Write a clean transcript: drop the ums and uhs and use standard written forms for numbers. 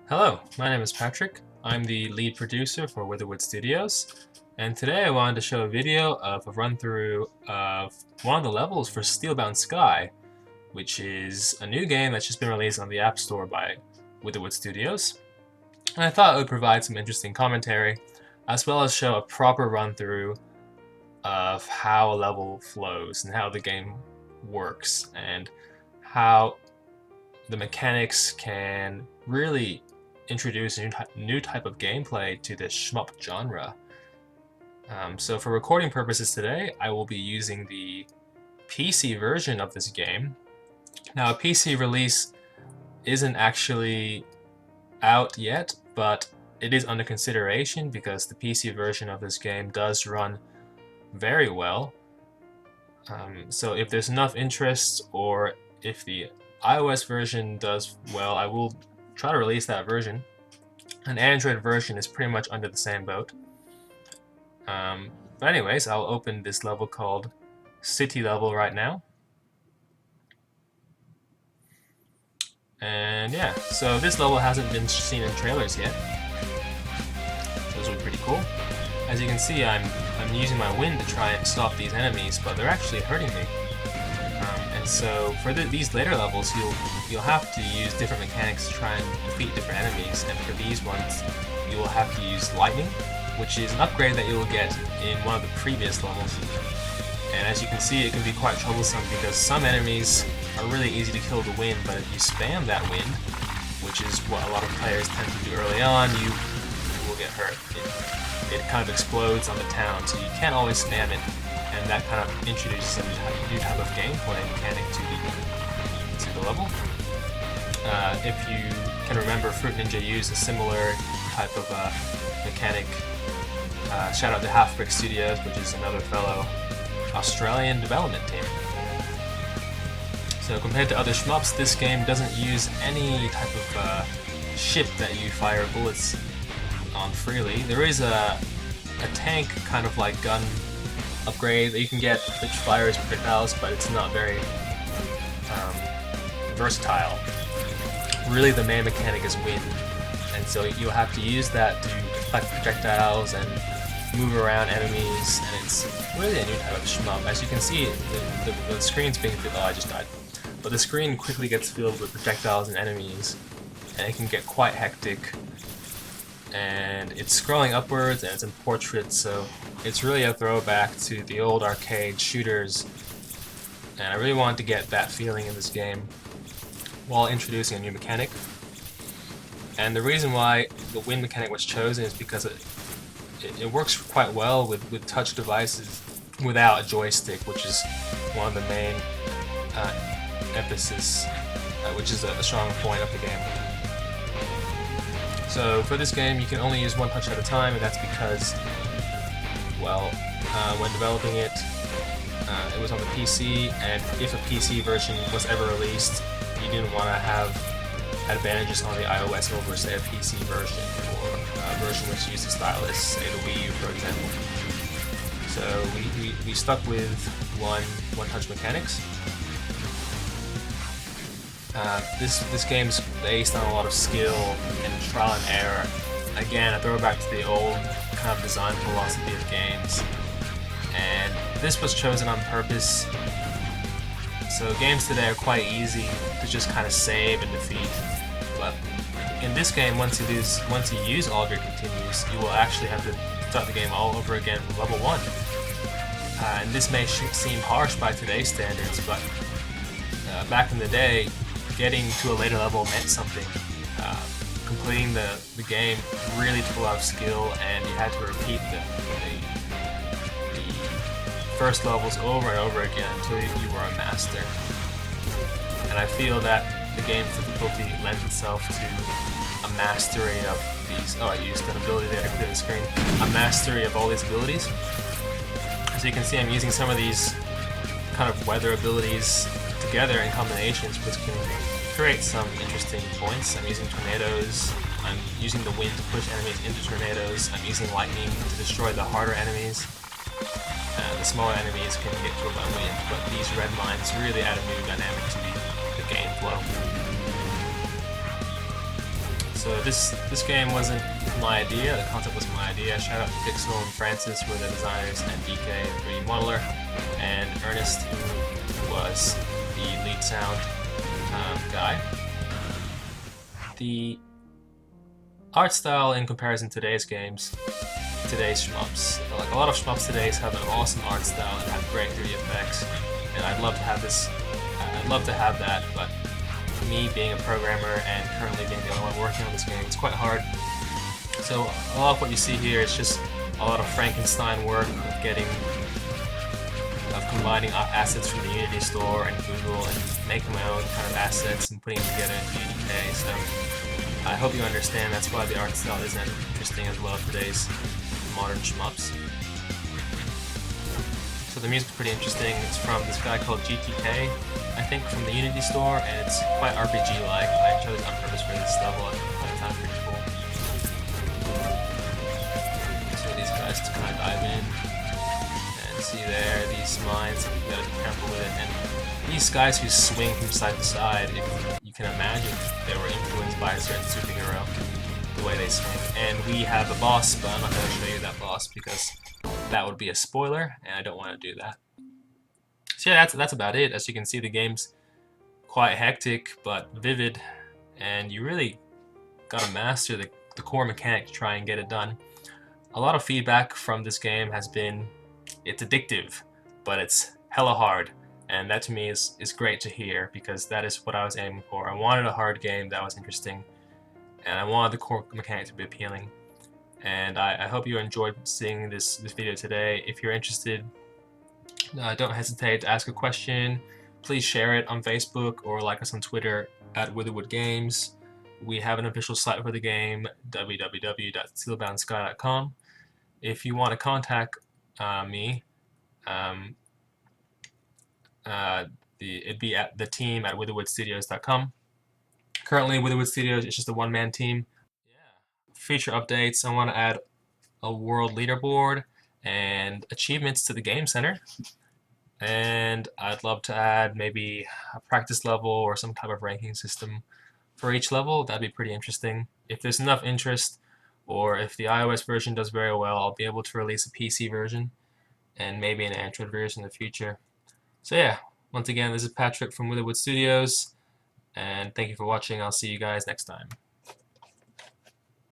Hello, my name is Patrick. I'm the lead producer for Witherwood Studios, and today I wanted to show a video of a run-through of one of the levels for Steelbound Sky, which is a new game that's just been released on the App Store by Witherwood Studios. And I thought it would provide some interesting commentary, as well as show a proper run-through of how a level flows and how the game works, and how the mechanics can really introduce a new type of gameplay to this shmup genre. So for recording purposes today, I will be using the PC version of this game. Now, a PC release isn't actually out yet, but it is under consideration because the PC version of this game does run very well. So if there's enough interest, or if the iOS version does well, I will try to release that version. An Android version is pretty much under the same boat. But anyways, I'll open this level called City Level right now. And yeah, so this level hasn't been seen in trailers yet. Those are pretty cool. As you can see, I'm using my wind to try and stop these enemies, but they're actually hurting me. And so for these later levels, you'll have to use different mechanics to try and defeat different enemies. And for these ones, you will have to use lightning, which is an upgrade that you will get in one of the previous levels. And as you can see, it can be quite troublesome because some enemies are really easy to kill with the wind, but if you spam that wind, which is what a lot of players tend to do early on, you will get hurt. It kind of explodes on the town, so you can't always spam it. And that kind of introduces a new type of gameplay mechanic to the level. If you can remember, Fruit Ninja used a similar type of mechanic. Shout out to Half Brick Studios, which is another fellow Australian development team. So compared to other shmups, this game doesn't use any type of ship that you fire bullets on freely. There is a tank kind of like gun upgrade that you can get, which fires projectiles, but it's not very versatile. Really, the main mechanic is wind, and so you'll have to use that to deflect projectiles and move around enemies, and it's really a new type of shmup. As you can see, the screen's being filled. Oh, I just died. But the screen quickly gets filled with projectiles and enemies, and it can get quite hectic. And it's scrolling upwards, and it's in portrait, so it's really a throwback to the old arcade shooters, and I really wanted to get that feeling in this game while introducing a new mechanic. And the reason why the wind mechanic was chosen is because it works quite well with touch devices without a joystick, which is one of the main emphasis, which is a strong point of the game. So for this game, you can only use one touch at a time, and that's because, well, when developing it, it was on the PC, and if a PC version was ever released, you didn't want to have advantages on the iOS over, say, a PC version, or a version which used a stylus, say the Wii U, for example. So we stuck with one-touch mechanics. This game's based on a lot of skill and trial and error. Again, a throwback to the old kind of design philosophy of games. And this was chosen on purpose. So games today are quite easy to just kind of save and defeat. But in this game, once you use all of your continues, you will actually have to start the game all over again from level 1. And this may seem harsh by today's standards, but back in the day, getting to a later level meant something. Completing the game really took a lot of skill, and you had to repeat the first levels over and over again until you were a master. And I feel that the game's difficulty lends itself to a mastery of these. Oh, I used an ability there to clear the screen. A mastery of all these abilities. As you can see, I'm using some of these kind of weather abilities together in combinations, which can create some interesting points. I'm using tornadoes, I'm using the wind to push enemies into tornadoes, I'm using lightning to destroy the harder enemies. The smaller enemies can get killed by wind, but these red lines really add a new dynamic to the game flow. So So this game wasn't my idea, the concept wasn't my idea. Shout out to Pixel and Francis, who were the designers, and DK, the 3D modeler, and Ernest, who was the lead sound guy. The art style in comparison to today's games, today's shmups, like a lot of shmups today have an awesome art style and have great 3D effects, and I'd love to have this. I'd love to have that, but me being a programmer and currently being the only one working on this game, it's quite hard. So a lot of what you see here is just a lot of Frankenstein work of combining assets from the Unity store and Google and making my own kind of assets and putting them together into UDK. So I hope you understand that's why the art style isn't as interesting as a lot of today's modern shmups. So the music's pretty interesting. It's from this guy called GTK, I think, from the Unity store, and it's quite RPG-like. I chose it on purpose for this level. I thought it sounded pretty cool. So these guys just kind of dive in, and see there, these mines, you gotta be careful with it. And these guys who swing from side to side, if you can imagine they were influenced by a certain superhero, the way they swing. And we have a boss, but I'm not going to show you that boss because that would be a spoiler, and I don't want to do that. So yeah, that's about it. As you can see, the game's quite hectic but vivid, and you really gotta master the core mechanic to try and get it done. A lot of feedback from this game has been it's addictive, but it's hella hard, and that to me is great to hear, because that is what I was aiming for. I wanted a hard game that was interesting, and I wanted the core mechanic to be appealing. And I hope you enjoyed seeing this video today. If you're interested, don't hesitate to ask a question. Please share it on Facebook or like us on Twitter at Witherwood Games. We have an official site for the game, www.steelboundsky.com. If you want to contact me, it'd be at the team at witherwoodstudios.com. Currently, Witherwood Studios is just a one-man team. Feature updates, I want to add a world leaderboard and achievements to the game center, and I'd love to add maybe a practice level or some type of ranking system for each level. That'd be pretty interesting. If there's enough interest, or if the iOS version does very well, I'll be able to release a PC version and maybe an Android version in the future. So yeah, once again, this is Patrick from Witherwood Studios, and thank you for watching. I'll see you guys next time.